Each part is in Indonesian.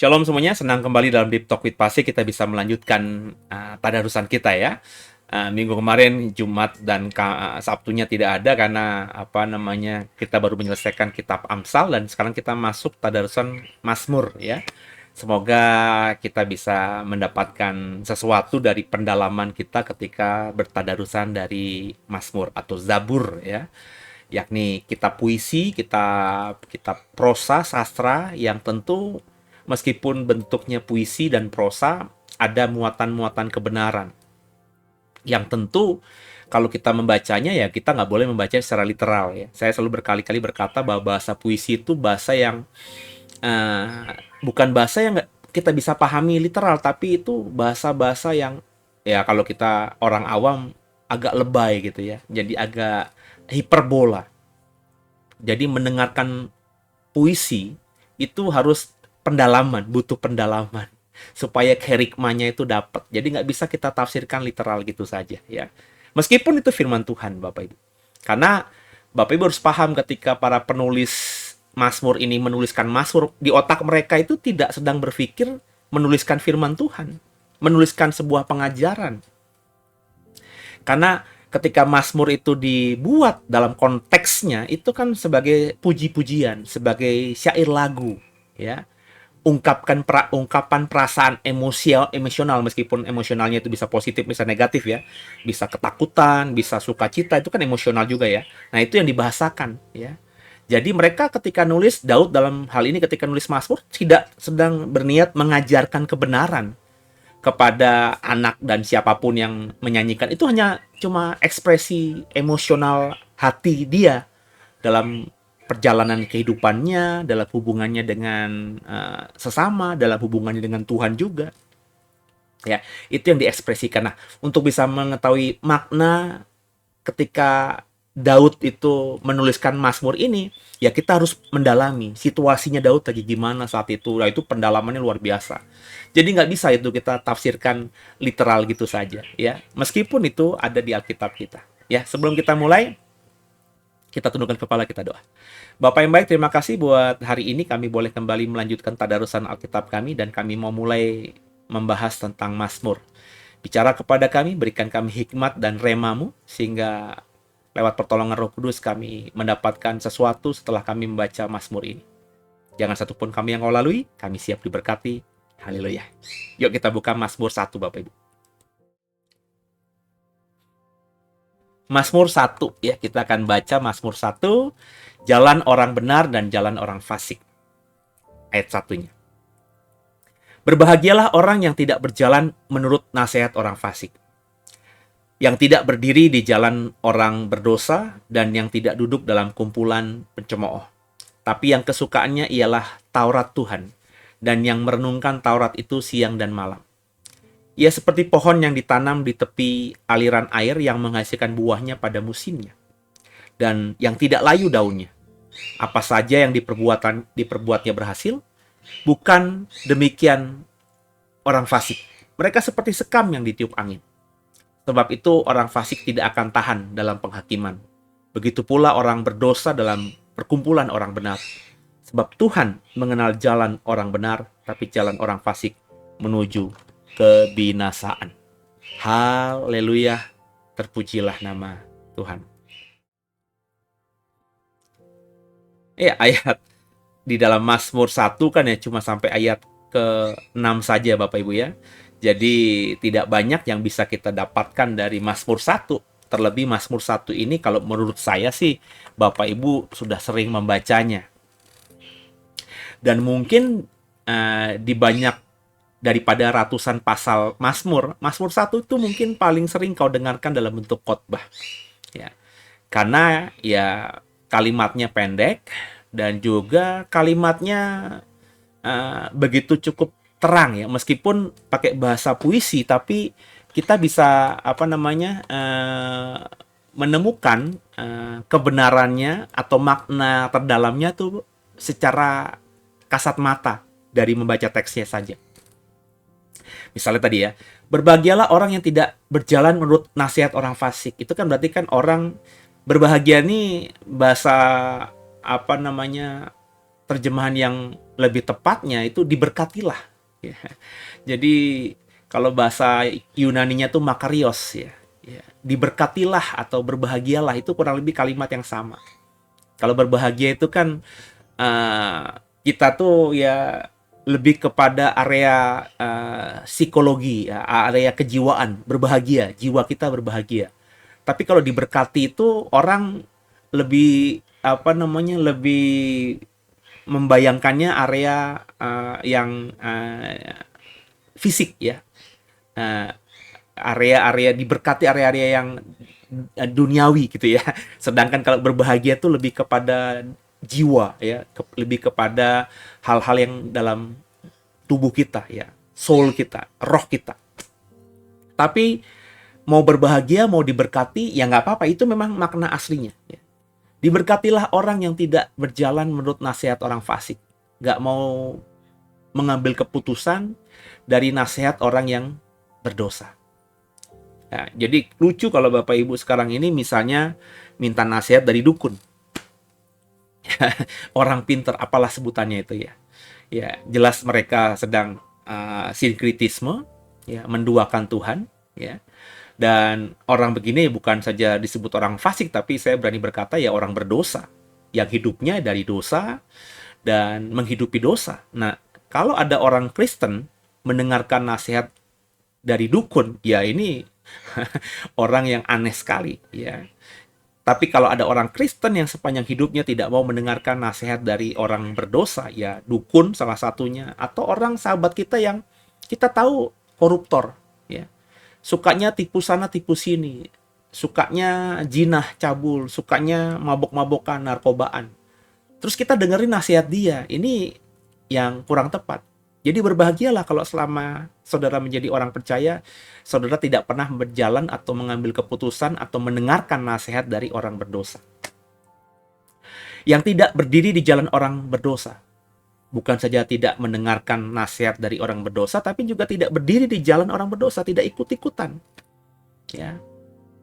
Shalom semuanya, senang kembali dalam Deep Talk with Pasik. Kita bisa melanjutkan tadarusan kita ya. Minggu kemarin Jumat dan Sabtunya tidak ada karena kita baru menyelesaikan kitab Amsal dan sekarang kita masuk tadarusan Mazmur ya. Semoga kita bisa mendapatkan sesuatu dari pendalaman kita ketika bertadarusan dari Mazmur atau Zabur ya, yakni kitab puisi, kitab prosa sastra yang tentu meskipun bentuknya puisi dan prosa, ada muatan-muatan kebenaran. Yang tentu kalau kita membacanya ya kita nggak boleh membaca secara literal ya. Saya selalu berkali-kali berkata bahwa bahasa puisi itu bahasa yang bukan bahasa yang nggak kita bisa pahami literal, tapi itu bahasa-bahasa yang ya kalau kita orang awam agak lebay gitu ya. Jadi agak hiperbola. Jadi mendengarkan puisi itu harus pendalaman, butuh pendalaman supaya kerikmanya itu dapat. Jadi nggak bisa kita tafsirkan literal gitu saja ya. Meskipun itu firman Tuhan, Bapak Ibu. Karena Bapak Ibu harus paham ketika para penulis Mazmur ini menuliskan Mazmur, di otak mereka itu tidak sedang berpikir menuliskan firman Tuhan, menuliskan sebuah pengajaran. Karena ketika Mazmur itu dibuat dalam konteksnya, itu kan sebagai puji-pujian, sebagai syair lagu ya, ungkapan perasaan emosional, meskipun emosionalnya itu bisa positif bisa negatif ya, bisa ketakutan, bisa sukacita, itu kan emosional juga ya. Nah itu yang dibahasakan ya. Jadi mereka ketika nulis, Daud dalam hal ini ketika nulis Mazmur tidak sedang berniat mengajarkan kebenaran kepada anak dan siapapun yang menyanyikan, itu hanya cuma ekspresi emosional hati dia dalam perjalanan kehidupannya, dalam hubungannya dengan sesama, dalam hubungannya dengan Tuhan juga. Ya, itu yang diekspresikan. Nah, untuk bisa mengetahui makna ketika Daud itu menuliskan Mazmur ini, ya kita harus mendalami situasinya Daud lagi gimana saat itu. Nah, itu pendalamannya luar biasa. Jadi nggak bisa itu kita tafsirkan literal gitu saja, ya. Meskipun itu ada di Alkitab kita. Ya, sebelum kita mulai, kita tundukkan kepala, kita doa. Bapak yang baik, terima kasih buat hari ini kami boleh kembali melanjutkan tadarusan Alkitab kami dan kami mau mulai membahas tentang Mazmur. Bicara kepada kami, berikan kami hikmat dan rema-Mu sehingga lewat pertolongan Roh Kudus kami mendapatkan sesuatu setelah kami membaca Mazmur ini. Jangan satupun kami yang kau lalui, kami siap diberkati. Haleluya. Yuk kita buka Mazmur 1 Bapak Ibu. Mazmur 1 ya, kita akan baca Mazmur 1, jalan orang benar dan jalan orang fasik. Ayat 1-nya. Berbahagialah orang yang tidak berjalan menurut nasihat orang fasik, yang tidak berdiri di jalan orang berdosa, dan yang tidak duduk dalam kumpulan pencemooh. Tapi yang kesukaannya ialah Taurat Tuhan, dan yang merenungkan Taurat itu siang dan malam. Ia seperti pohon yang ditanam di tepi aliran air yang menghasilkan buahnya pada musimnya, dan yang tidak layu daunnya. Apa saja yang diperbuatnya berhasil, bukan demikian orang fasik. Mereka seperti sekam yang ditiup angin. Sebab itu orang fasik tidak akan tahan dalam penghakiman. Begitu pula orang berdosa dalam perkumpulan orang benar. Sebab Tuhan mengenal jalan orang benar, tapi jalan orang fasik menuju kebinasaan. Haleluya, terpujilah nama Tuhan. Ayat di dalam Mazmur 1 kan ya cuma sampai ayat ke-6 saja Bapak Ibu ya. Jadi tidak banyak yang bisa kita dapatkan dari Mazmur 1. Terlebih Mazmur 1 ini kalau menurut saya sih Bapak Ibu sudah sering membacanya. Dan mungkin di banyak daripada ratusan pasal Mazmur 1 itu mungkin paling sering kau dengarkan dalam bentuk khotbah. Ya. Karena ya kalimatnya pendek dan juga kalimatnya begitu cukup terang ya, meskipun pakai bahasa puisi tapi kita bisa menemukan kebenarannya atau makna terdalamnya tuh secara kasat mata dari membaca teksnya saja. Misalnya tadi ya, berbahagialah orang yang tidak berjalan menurut nasihat orang fasik. Itu kan berarti kan orang berbahagia nih bahasa terjemahan yang lebih tepatnya itu diberkatilah. Ya. Jadi kalau bahasa Yunaninya tuh makarios ya. Ya. Diberkatilah atau berbahagialah itu kurang lebih kalimat yang sama. Kalau berbahagia itu kan kita tuh ya lebih kepada area psikologi, ya, area kejiwaan, berbahagia, jiwa kita berbahagia. Tapi kalau diberkati itu orang lebih lebih membayangkannya area yang fisik ya. Eh, area-area diberkati, area-area yang duniawi gitu ya. Sedangkan kalau berbahagia tuh lebih kepada jiwa ya, lebih kepada hal-hal yang dalam tubuh kita ya, soul kita, roh kita. Tapi mau berbahagia, mau diberkati, ya nggak apa-apa. Itu memang makna aslinya. Ya. Diberkatilah orang yang tidak berjalan menurut nasihat orang fasik. Nggak mau mengambil keputusan dari nasihat orang yang berdosa. Ya, jadi lucu kalau Bapak Ibu sekarang ini misalnya minta nasihat dari dukun. Orang pinter, apalah sebutannya itu ya. Ya, jelas mereka sedang sinkritisme, ya, menduakan Tuhan, ya. Dan orang begini bukan saja disebut orang fasik, tapi saya berani berkata ya orang berdosa, yang hidupnya dari dosa dan menghidupi dosa. Nah, kalau ada orang Kristen mendengarkan nasihat dari dukun, ya ini orang yang aneh sekali, ya. Tapi kalau ada orang Kristen yang sepanjang hidupnya tidak mau mendengarkan nasihat dari orang berdosa, ya dukun salah satunya, atau orang sahabat kita yang kita tahu koruptor, ya. Sukanya tipu sana tipu sini, sukanya jinah cabul, sukanya mabok-mabokan, narkobaan. Terus kita dengerin nasihat dia, ini yang kurang tepat. Jadi berbahagialah kalau selama saudara menjadi orang percaya, saudara tidak pernah berjalan atau mengambil keputusan atau mendengarkan nasihat dari orang berdosa. Yang tidak berdiri di jalan orang berdosa. Bukan saja tidak mendengarkan nasihat dari orang berdosa, tapi juga tidak berdiri di jalan orang berdosa, tidak ikut-ikutan. Ya.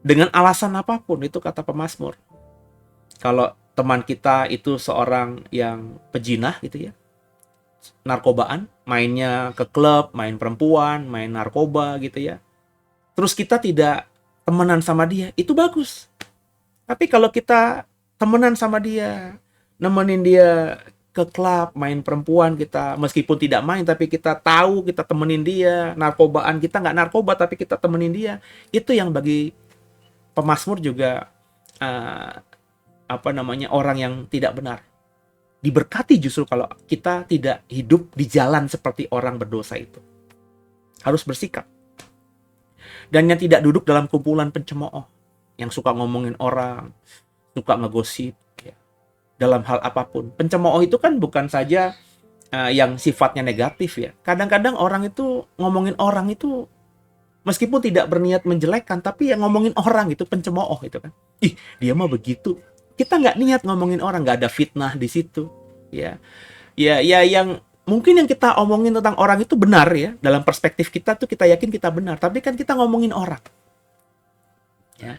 Dengan alasan apapun, itu kata pemazmur. Kalau teman kita itu seorang yang pejinah gitu ya, narkobaan, mainnya ke klub, main perempuan, main narkoba gitu ya. Terus kita tidak temenan sama dia, itu bagus. Tapi kalau kita temenan sama dia, nemenin dia ke klub, main perempuan, kita meskipun tidak main tapi kita tahu, kita temenin dia, narkobaan, kita nggak narkoba tapi kita temenin dia, itu yang bagi pemazmur juga orang yang tidak benar. Diberkati justru kalau kita tidak hidup di jalan seperti orang berdosa itu. Harus bersikap. Dan yang tidak duduk dalam kumpulan pencemooh, yang suka ngomongin orang, suka ngegosip, ya, dalam hal apapun. Pencemooh itu kan bukan saja yang sifatnya negatif ya. Kadang-kadang orang itu ngomongin orang itu meskipun tidak berniat menjelekkan, tapi yang ngomongin orang itu pencemooh itu kan. Ih, dia mah begitu. Kita nggak niat ngomongin orang, nggak ada fitnah di situ, ya. Ya, yang mungkin yang kita omongin tentang orang itu benar ya, dalam perspektif kita tuh kita yakin kita benar, tapi kan kita ngomongin orang, ya.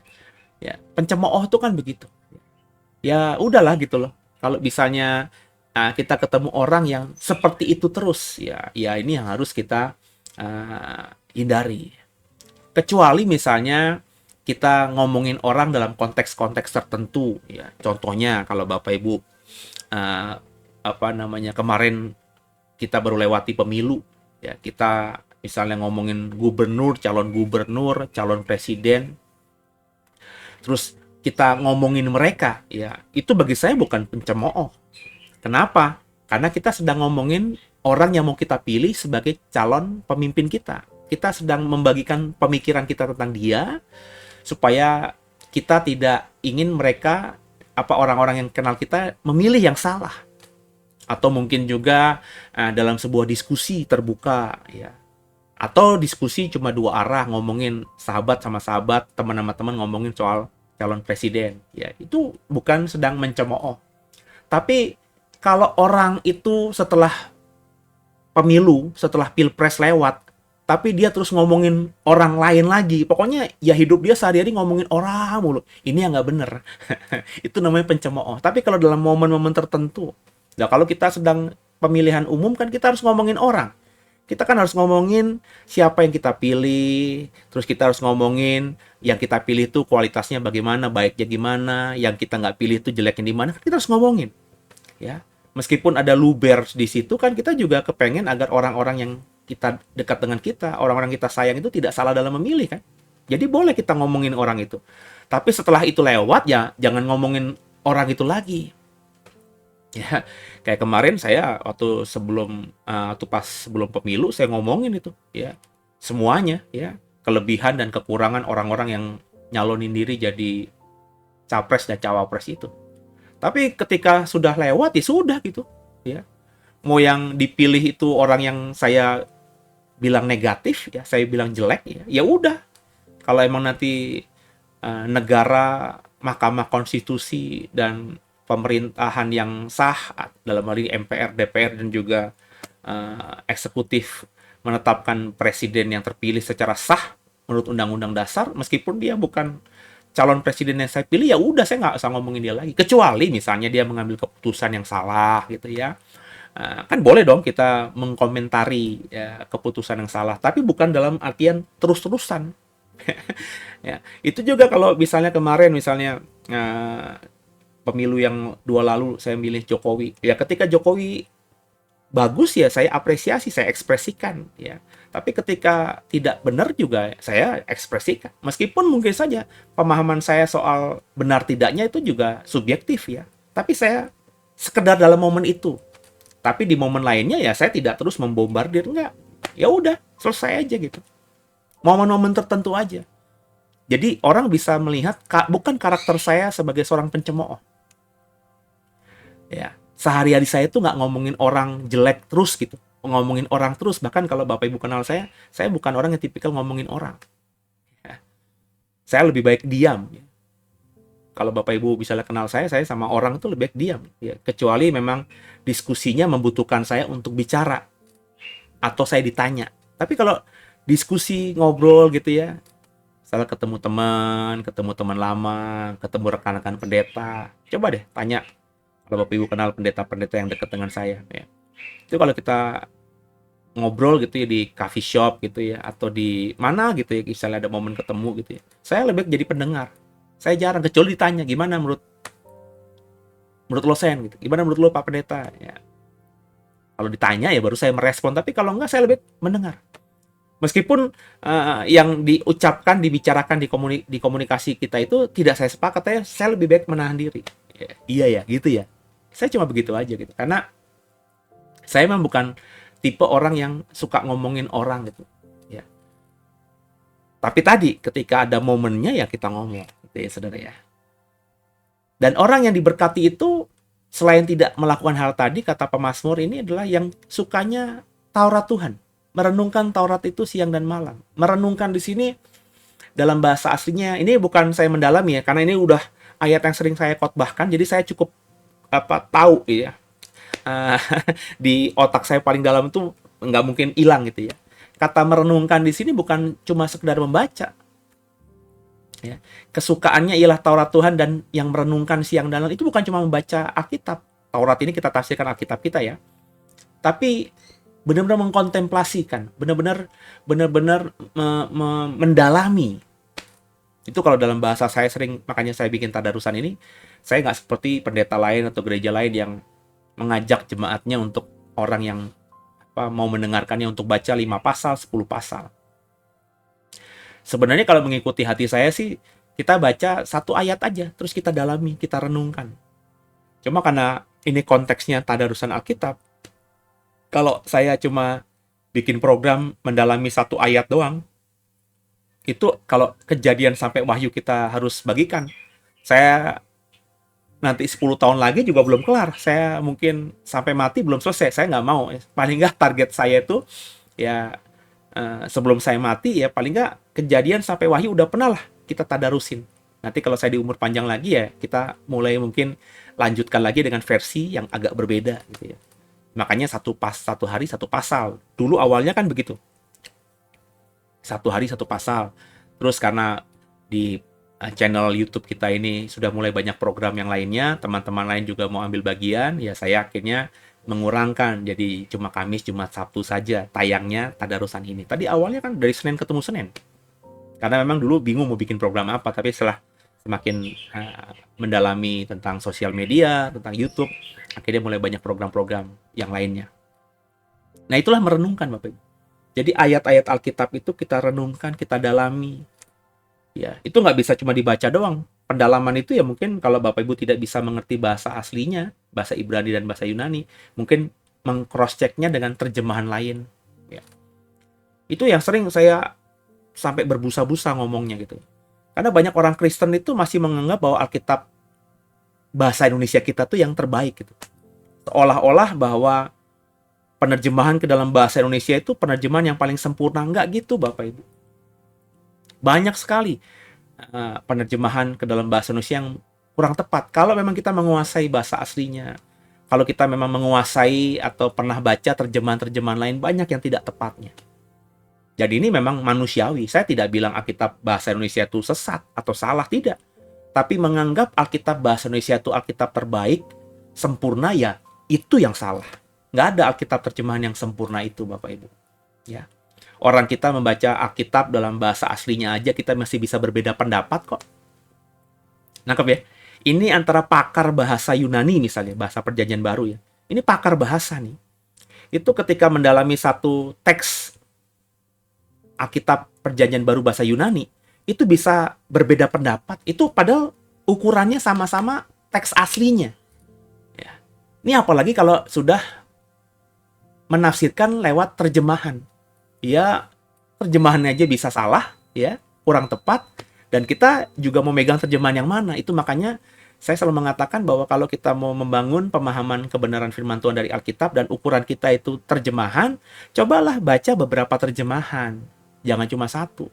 Ya, pencemooh tuh kan begitu. Ya, udahlah gitu loh. Kalau misalnya kita ketemu orang yang seperti itu terus, ya ini yang harus kita hindari. Kecuali misalnya kita ngomongin orang dalam konteks-konteks tertentu ya. Contohnya kalau Bapak Ibu kemarin kita baru lewati pemilu ya, kita misalnya ngomongin gubernur, calon presiden. Terus kita ngomongin mereka ya, itu bagi saya bukan pencemooh. Kenapa? Karena kita sedang ngomongin orang yang mau kita pilih sebagai calon pemimpin kita. Kita sedang membagikan pemikiran kita tentang dia, supaya kita tidak ingin mereka, orang-orang yang kenal kita, memilih yang salah. Atau mungkin juga dalam sebuah diskusi terbuka, ya. Atau diskusi cuma dua arah, ngomongin sahabat sama sahabat, teman sama teman ngomongin soal calon presiden. Ya, itu bukan sedang mencemooh. Tapi kalau orang itu setelah pemilu, setelah pilpres lewat, tapi dia terus ngomongin orang lain lagi. Pokoknya ya hidup dia sehari-hari ngomongin orang mulu. Ini yang nggak bener. Itu namanya pencemooh. Tapi kalau dalam momen-momen tertentu, Nah, kalau kita sedang pemilihan umum kan kita harus ngomongin orang. Kita kan harus ngomongin siapa yang kita pilih, terus kita harus ngomongin yang kita pilih itu kualitasnya bagaimana, baiknya gimana, yang kita nggak pilih itu jeleknya di mana, kan kita harus ngomongin, ya. Meskipun ada luber di situ kan kita juga kepengen agar orang-orang yang kita dekat dengan kita, orang-orang kita sayang itu tidak salah dalam memilih kan. Jadi boleh kita ngomongin orang itu. Tapi setelah itu lewat ya jangan ngomongin orang itu lagi. Ya, kayak kemarin saya waktu pas sebelum pemilu saya ngomongin itu, ya. Semuanya, ya, kelebihan dan kekurangan orang-orang yang nyalonin diri jadi capres dan cawapres itu. Tapi ketika sudah lewat ya sudah gitu, ya. Mau yang dipilih itu orang yang saya bilang negatif, ya, saya bilang jelek, ya, ya udah. Kalau emang nanti negara, Mahkamah Konstitusi dan pemerintahan yang sah dalam hal ini MPR, DPR dan juga eksekutif menetapkan presiden yang terpilih secara sah menurut Undang-Undang Dasar, meskipun dia bukan calon presiden yang saya pilih, ya udah saya nggak usah ngomongin dia lagi. Kecuali misalnya dia mengambil keputusan yang salah gitu ya. Kan boleh dong kita mengkomentari ya, keputusan yang salah, tapi bukan dalam artian terus-terusan. Ya, itu juga kalau misalnya kemarin misalnya pemilu yang dua lalu saya milih Jokowi. Ya ketika Jokowi bagus ya saya apresiasi, saya ekspresikan ya. Tapi ketika tidak benar juga saya ekspresikan. Meskipun mungkin saja pemahaman saya soal benar tidaknya itu juga subjektif ya. Tapi saya sekedar dalam momen itu. Tapi di momen lainnya ya saya tidak terus membombardir, enggak. Ya udah, selesai aja gitu. Momen-momen tertentu aja. Jadi orang bisa melihat bukan karakter saya sebagai seorang pencemooh. Ya, sehari-hari saya tuh nggak ngomongin orang jelek terus gitu, ngomongin orang terus. Bahkan kalau Bapak Ibu kenal saya bukan orang yang tipikal ngomongin orang. Ya. Saya lebih baik diam. Ya. Kalau Bapak Ibu bisa kenal saya sama orang itu lebih baik diam. Ya. Kecuali memang diskusinya membutuhkan saya untuk bicara atau saya ditanya. Tapi kalau diskusi ngobrol gitu ya, misalnya ketemu teman lama, ketemu rekan-rekan pendeta, coba deh tanya kalau Bapak Ibu kenal pendeta-pendeta yang dekat dengan saya, ya. Itu kalau kita ngobrol gitu ya di coffee shop gitu ya, atau di mana gitu ya, misalnya ada momen ketemu gitu ya. Saya lebih jadi pendengar. Saya jarang, kecuali ditanya, gimana menurut lo Sen gitu. Gimana menurut lo Pak Pendeta? Ya. Kalau ditanya ya baru saya merespon, tapi kalau enggak saya lebih mendengar. Meskipun yang diucapkan, dibicarakan di komunikasi kita itu tidak saya sepakat, saya lebih baik menahan diri. Ya, iya ya, gitu ya. Saya cuma begitu aja gitu. Karena saya memang bukan tipe orang yang suka ngomongin orang gitu. Ya. Tapi tadi ketika ada momennya ya kita ngomong, gitu ya saudara ya. Dan orang yang diberkati itu selain tidak melakukan hal tadi, kata pemazmur ini adalah yang sukanya Taurat Tuhan. Merenungkan Taurat itu siang dan malam. Merenungkan di sini dalam bahasa aslinya, ini bukan saya mendalami ya, karena ini udah ayat yang sering saya khotbahkan, jadi saya cukup tahu ya. Di otak saya paling dalam itu nggak mungkin hilang gitu ya. Kata merenungkan di sini bukan cuma sekedar membaca. Ya. Kesukaannya ialah Taurat Tuhan, dan yang merenungkan siang dan malam itu bukan cuma membaca Alkitab. Taurat ini kita tafsirkan Alkitab kita ya. Tapi benar-benar mengkontemplasikan, benar-benar mendalami. Itu kalau dalam bahasa saya sering, makanya saya bikin tadarusan ini, saya nggak seperti pendeta lain atau gereja lain yang mengajak jemaatnya untuk orang yang mau mendengarkannya untuk baca 5 pasal, 10 pasal. Sebenarnya kalau mengikuti hati saya sih, kita baca satu ayat aja, terus kita dalami, kita renungkan. Cuma karena ini konteksnya tadarusan Alkitab, kalau saya cuma bikin program mendalami satu ayat doang, itu kalau Kejadian sampai Wahyu kita harus bagikan, saya nanti 10 tahun lagi juga belum kelar. Saya mungkin sampai mati belum selesai. Saya nggak mau. Paling nggak target saya itu ya sebelum saya mati ya paling nggak Kejadian sampai Wahyu udah pernah lah kita tadarusin. Nanti kalau saya di umur panjang lagi ya kita mulai mungkin lanjutkan lagi dengan versi yang agak berbeda gitu ya. Makanya satu hari satu pasal. Dulu awalnya kan begitu. Satu hari satu pasal. Terus karena di channel YouTube kita ini sudah mulai banyak program yang lainnya, teman-teman lain juga mau ambil bagian, ya saya akhirnya mengurangkan jadi cuma Kamis, Jumat, Sabtu saja tayangnya tadarusan ini. Tadi awalnya kan dari Senin ketemu Senin. Karena memang dulu bingung mau bikin program apa, tapi setelah semakin mendalami tentang sosial media, tentang YouTube, akhirnya mulai banyak program-program yang lainnya. Nah, itulah merenungkan Bapak Ibu. Jadi ayat-ayat Alkitab itu kita renungkan, kita dalami. Ya, itu nggak bisa cuma dibaca doang. Pendalaman itu ya mungkin kalau Bapak Ibu tidak bisa mengerti bahasa aslinya, bahasa Ibrani dan bahasa Yunani, mungkin meng-cross-check-nya dengan terjemahan lain. Ya. Itu yang sering saya sampai berbusa-busa ngomongnya gitu. Karena banyak orang Kristen itu masih menganggap bahwa Alkitab bahasa Indonesia kita tuh yang terbaik gitu. Seolah-olah bahwa penerjemahan ke dalam bahasa Indonesia itu penerjemahan yang paling sempurna. Enggak gitu Bapak Ibu. Banyak sekali penerjemahan ke dalam bahasa Indonesia yang kurang tepat. Kalau memang kita menguasai bahasa aslinya, kalau kita memang menguasai atau pernah baca terjemahan-terjemahan lain, banyak yang tidak tepatnya. Jadi ini memang manusiawi. Saya tidak bilang Alkitab bahasa Indonesia itu sesat atau salah, tidak. Tapi menganggap Alkitab bahasa Indonesia itu Alkitab terbaik, sempurna, ya itu yang salah. Nggak ada Alkitab terjemahan yang sempurna itu, Bapak Ibu. Ya. Orang kita membaca Alkitab dalam bahasa aslinya aja kita masih bisa berbeda pendapat kok. Nangkep ya? Ini antara pakar bahasa Yunani misalnya, bahasa Perjanjian Baru ya. Ini pakar bahasa nih. Itu ketika mendalami satu teks Alkitab Perjanjian Baru bahasa Yunani, itu bisa berbeda pendapat. Itu padahal ukurannya sama-sama teks aslinya. Ya. Ini apalagi kalau sudah menafsirkan lewat terjemahan. Ya, terjemahannya aja bisa salah, ya, kurang tepat, dan kita juga mau megang terjemahan yang mana. Itu makanya saya selalu mengatakan bahwa kalau kita mau membangun pemahaman kebenaran firman Tuhan dari Alkitab dan ukuran kita itu terjemahan, cobalah baca beberapa terjemahan. Jangan cuma satu.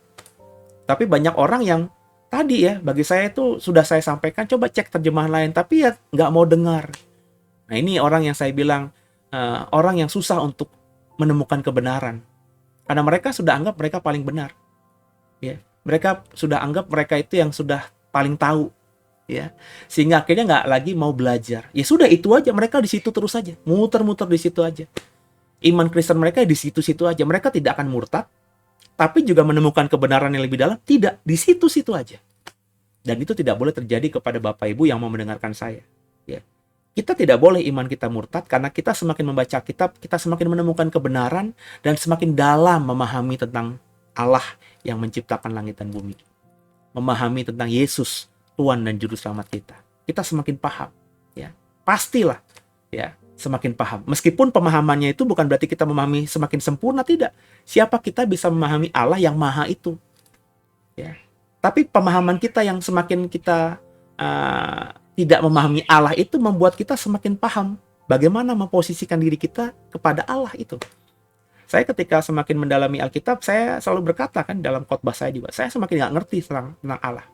Tapi banyak orang yang tadi ya, bagi saya itu sudah saya sampaikan, coba cek terjemahan lain, tapi ya nggak mau dengar. Nah, ini orang yang saya bilang, orang yang susah untuk menemukan kebenaran. Karena mereka sudah anggap mereka paling benar. Ya, mereka sudah anggap mereka itu yang sudah paling tahu. Ya, sehingga akhirnya nggak lagi mau belajar. Ya sudah, itu aja, mereka di situ terus aja, muter-muter di situ aja. Iman Kristen mereka di situ-situ aja. Mereka tidak akan murtad, tapi juga menemukan kebenaran yang lebih dalam, tidak, di situ-situ aja. Dan itu tidak boleh terjadi kepada Bapak Ibu yang mau mendengarkan saya. Ya. Kita tidak boleh iman kita murtad, karena kita semakin membaca kitab, kita semakin menemukan kebenaran dan semakin dalam memahami tentang Allah yang menciptakan langit dan bumi. Memahami tentang Yesus, Tuhan dan Juru Selamat kita. Kita semakin paham. Ya. Pastilah. Ya. Semakin paham. Meskipun pemahamannya itu bukan berarti kita memahami semakin sempurna, tidak. Siapa kita bisa memahami Allah yang maha itu? Ya. Tapi pemahaman kita yang semakin kita tidak memahami Allah itu membuat kita semakin paham bagaimana memposisikan diri kita kepada Allah itu. Saya ketika semakin mendalami Alkitab, saya selalu berkata kan dalam khotbah saya juga, saya semakin nggak ngerti tentang Allah.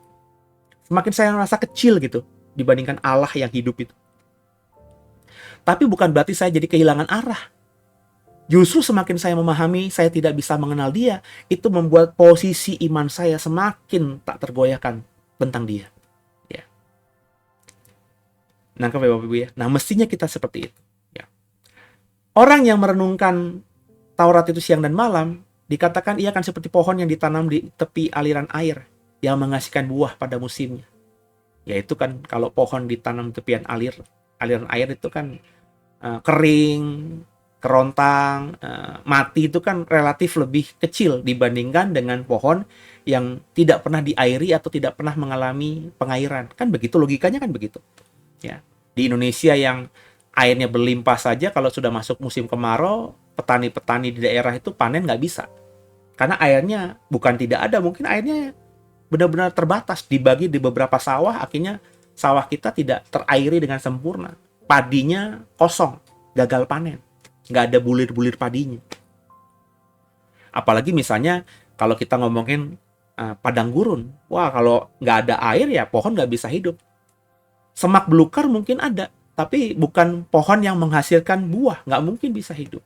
Semakin saya merasa kecil gitu dibandingkan Allah yang hidup itu. Tapi bukan berarti saya jadi kehilangan arah. Justru semakin saya memahami, saya tidak bisa mengenal Dia, itu membuat posisi iman saya semakin tak tergoyahkan tentang Dia. Nangkep ya Bapak Ibu ya? Nah, mestinya kita seperti itu. Ya. Orang yang merenungkan Taurat itu siang dan malam, dikatakan ia akan seperti pohon yang ditanam di tepi aliran air, yang menghasilkan buah pada musimnya. Yaitu kan kalau pohon ditanam di tepian aliran air itu kan kering, kerontang, mati, itu kan relatif lebih kecil dibandingkan dengan pohon yang tidak pernah diairi atau tidak pernah mengalami pengairan. Kan begitu, logikanya kan begitu. Ya. Di Indonesia yang airnya berlimpah saja, kalau sudah masuk musim kemarau, petani-petani di daerah itu panen nggak bisa. Karena airnya bukan tidak ada, mungkin airnya benar-benar terbatas, dibagi di beberapa sawah, akhirnya sawah kita tidak terairi dengan sempurna. Padinya kosong, gagal panen. Nggak ada bulir-bulir padinya. Apalagi misalnya kalau kita ngomongin padang gurun. Wah, kalau nggak ada air ya pohon nggak bisa hidup. Semak belukar mungkin ada, tapi bukan pohon yang menghasilkan buah, nggak mungkin bisa hidup.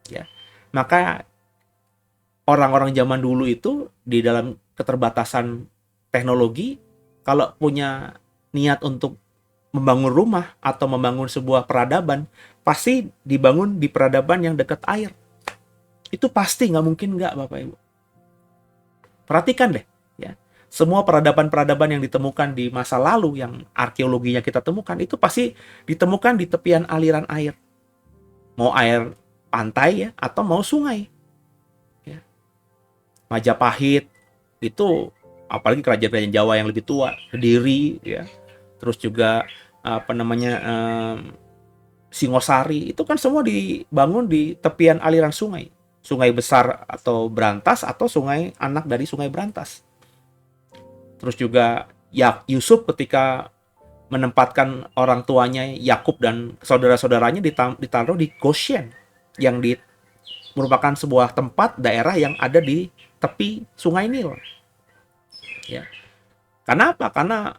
Ya. Maka orang-orang zaman dulu itu di dalam keterbatasan teknologi, kalau punya niat untuk membangun rumah atau membangun sebuah peradaban, pasti dibangun di peradaban yang dekat air. Itu pasti, nggak mungkin nggak, Bapak Ibu. Perhatikan deh, ya. Semua peradaban-peradaban yang ditemukan di masa lalu, yang arkeologinya kita temukan, itu pasti ditemukan di tepian aliran air. Mau air pantai ya, atau mau sungai. Ya. Majapahit, itu apalagi kerajaan-kerajaan Jawa yang lebih tua, Kediri, ya. Terus juga Singosari, itu kan semua dibangun di tepian aliran sungai. Sungai besar atau Brantas, atau sungai anak dari sungai Brantas. Terus juga ya Yusuf ketika menempatkan orang tuanya Yakub dan saudara-saudaranya ditaruh di Goshen, yang merupakan sebuah tempat daerah yang ada di tepi sungai Nil. Ya. Karena apa? Karena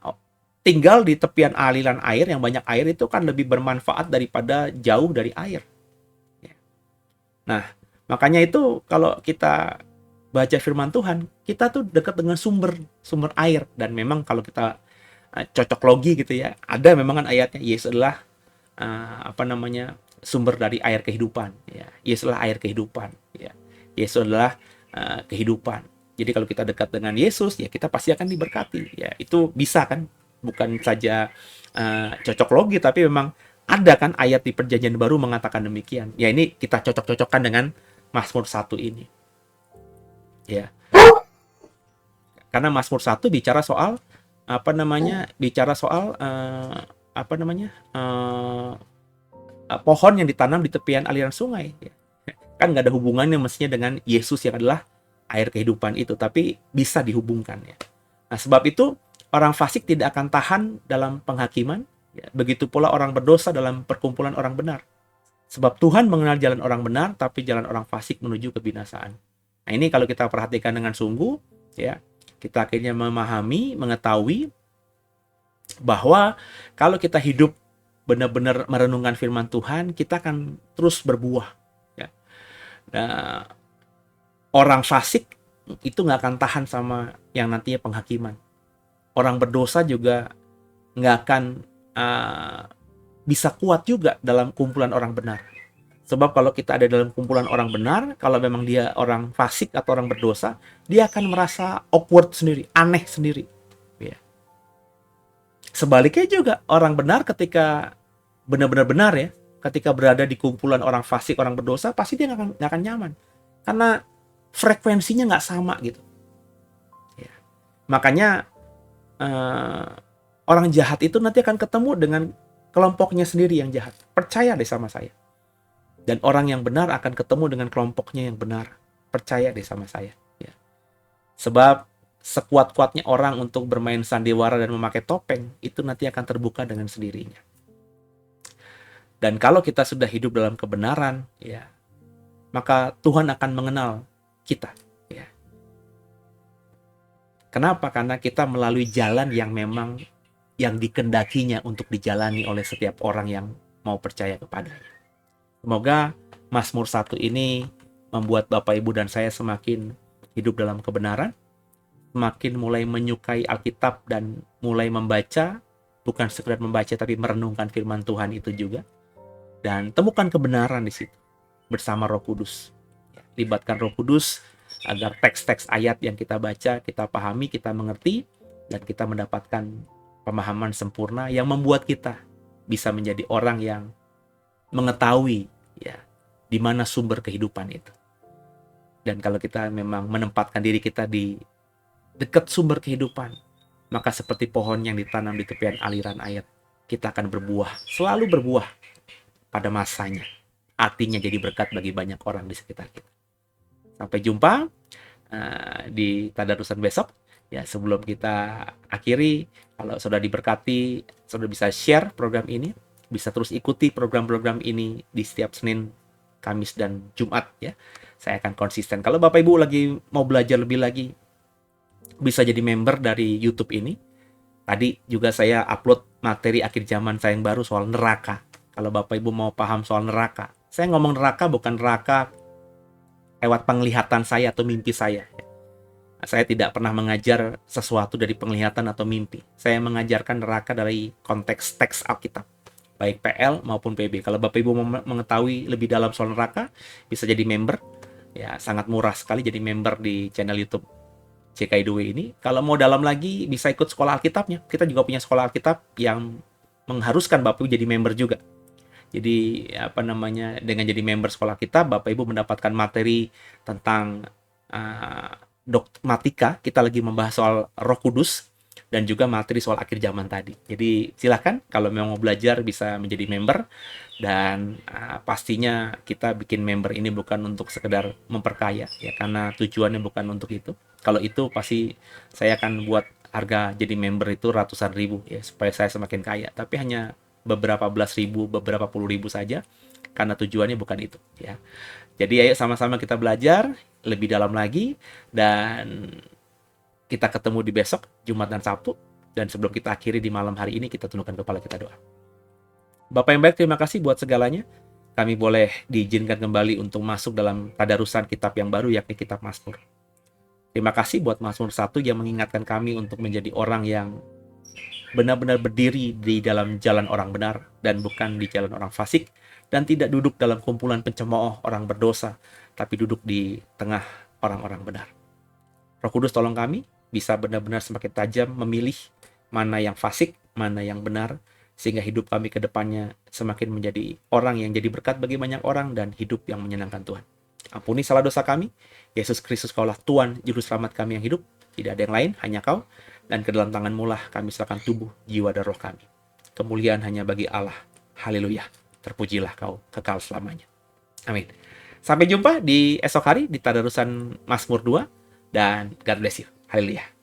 tinggal di tepian aliran air yang banyak air itu kan lebih bermanfaat daripada jauh dari air. Ya. Nah, makanya itu kalau kita baca firman Tuhan, kita tuh dekat dengan sumber air. Dan memang kalau kita cocok logi gitu ya, ada memang kan ayatnya, Yesus adalah sumber dari air kehidupan. Ya. Yesus adalah air kehidupan. Ya. Yesus adalah kehidupan. Jadi kalau kita dekat dengan Yesus, ya kita pasti akan diberkati. Ya, itu bisa kan, bukan saja cocok logi, tapi memang ada kan ayat di Perjanjian Baru mengatakan demikian. Ya, ini kita cocok-cocokkan dengan Mazmur 1 ini. Ya. Karena Mazmur 1 bicara soal pohon yang ditanam di tepian aliran sungai. Ya. Kan nggak ada hubungannya mestinya dengan Yesus yang adalah air kehidupan itu, tapi bisa dihubungkan ya. Nah, sebab itu orang fasik tidak akan tahan dalam penghakiman, ya. Begitu pula orang berdosa dalam perkumpulan orang benar. Sebab Tuhan mengenal jalan orang benar, tapi jalan orang fasik menuju kebinasaan. Nah, ini kalau kita perhatikan dengan sungguh, ya, kita akhirnya memahami, mengetahui bahwa kalau kita hidup benar-benar merenungkan firman Tuhan, kita akan terus berbuah. Ya. Nah, orang fasik itu nggak akan tahan sama yang nantinya penghakiman. Orang berdosa juga nggak akan bisa kuat juga dalam kumpulan orang benar. Sebab kalau kita ada dalam kumpulan orang benar, kalau memang dia orang fasik atau orang berdosa, dia akan merasa awkward sendiri, aneh sendiri. Ya. Sebaliknya juga, orang benar ketika benar-benar benar ya, ketika berada di kumpulan orang fasik, orang berdosa, pasti dia nggak akan nyaman. Karena frekuensinya nggak sama gitu. Ya. Makanya orang jahat itu nanti akan ketemu dengan kelompoknya sendiri yang jahat. Percaya deh sama saya. Dan orang yang benar akan ketemu dengan kelompoknya yang benar. Percaya deh sama saya. Ya. Sebab sekuat-kuatnya orang untuk bermain sandiwara dan memakai topeng, itu nanti akan terbuka dengan sendirinya. Dan kalau kita sudah hidup dalam kebenaran, ya, maka Tuhan akan mengenal kita. Ya. Kenapa? Karena kita melalui jalan yang memang yang dikendakinya untuk dijalani oleh setiap orang yang mau percaya kepadanya. Semoga Mazmur 1 ini membuat Bapak, Ibu, dan saya semakin hidup dalam kebenaran, semakin mulai menyukai Alkitab dan mulai membaca, bukan sekedar membaca tapi merenungkan firman Tuhan itu juga. Dan temukan kebenaran di situ bersama Roh Kudus. Libatkan Roh Kudus agar teks-teks ayat yang kita baca, kita pahami, kita mengerti, dan kita mendapatkan pemahaman sempurna yang membuat kita bisa menjadi orang yang mengetahui ya di mana sumber kehidupan itu. Dan kalau kita memang menempatkan diri kita di dekat sumber kehidupan, maka seperti pohon yang ditanam di tepian aliran air, kita akan berbuah, selalu berbuah pada masanya. Artinya jadi berkat bagi banyak orang di sekitar kita. Sampai jumpa di tadarusan besok. Ya, sebelum kita akhiri, kalau sudah diberkati, sudah bisa share program ini, bisa terus ikuti program-program ini di setiap Senin, Kamis, dan Jumat ya. Saya akan konsisten. Kalau Bapak Ibu lagi mau belajar lebih lagi, bisa jadi member dari YouTube ini. Tadi juga saya upload materi akhir zaman saya yang baru soal neraka. Kalau Bapak Ibu mau paham soal neraka, saya ngomong neraka bukan neraka lewat penglihatan saya atau mimpi saya. Saya tidak pernah mengajar sesuatu dari penglihatan atau mimpi. Saya mengajarkan neraka dari konteks teks Alkitab, baik PL maupun PB. Kalau Bapak Ibu mau mengetahui lebih dalam soal neraka, bisa jadi member. Ya, sangat murah sekali jadi member di channel YouTube CKIDW ini. Kalau mau dalam lagi, bisa ikut sekolah Alkitabnya. Kita juga punya sekolah Alkitab yang mengharuskan Bapak Ibu jadi member juga. Jadi dengan jadi member sekolah kita, Bapak Ibu mendapatkan materi tentang dogmatika. Kita lagi membahas soal Roh Kudus dan juga materi soal akhir zaman tadi. Jadi silakan kalau memang mau belajar bisa menjadi member, dan pastinya kita bikin member ini bukan untuk sekedar memperkaya ya, karena tujuannya bukan untuk itu. Kalau itu pasti saya akan buat harga jadi member itu ratusan ribu ya, supaya saya semakin kaya, tapi hanya beberapa belas ribu, beberapa puluh ribu saja, karena tujuannya bukan itu ya. Jadi ayo sama-sama kita belajar lebih dalam lagi, dan kita ketemu di besok Jumat dan Sabtu. Dan sebelum kita akhiri di malam hari ini, kita tundukkan kepala, kita doa. Bapak yang baik, terima kasih buat segalanya. Kami boleh diizinkan kembali untuk masuk dalam tadarusan kitab yang baru, yakni kitab Mazmur. Terima kasih buat Mazmur 1 yang mengingatkan kami untuk menjadi orang yang benar-benar berdiri di dalam jalan orang benar dan bukan di jalan orang fasik, dan tidak duduk dalam kumpulan pencemooh orang berdosa, tapi duduk di tengah orang-orang benar. Roh Kudus tolong kami bisa benar-benar semakin tajam memilih mana yang fasik, mana yang benar, sehingga hidup kami ke depannya semakin menjadi orang yang jadi berkat bagi banyak orang dan hidup yang menyenangkan Tuhan. Ampuni salah dosa kami. Yesus Kristus, Kaulah Tuhan Juru Selamat kami yang hidup. Tidak ada yang lain, hanya Kau. Dan ke dalam tangan-Mu lah kami serahkan tubuh, jiwa, dan roh kami. Kemuliaan hanya bagi Allah. Haleluya. Terpujilah Kau kekal selamanya. Amin. Sampai jumpa di esok hari di tadarusan Mazmur 2. Dan God bless you. Haleluya.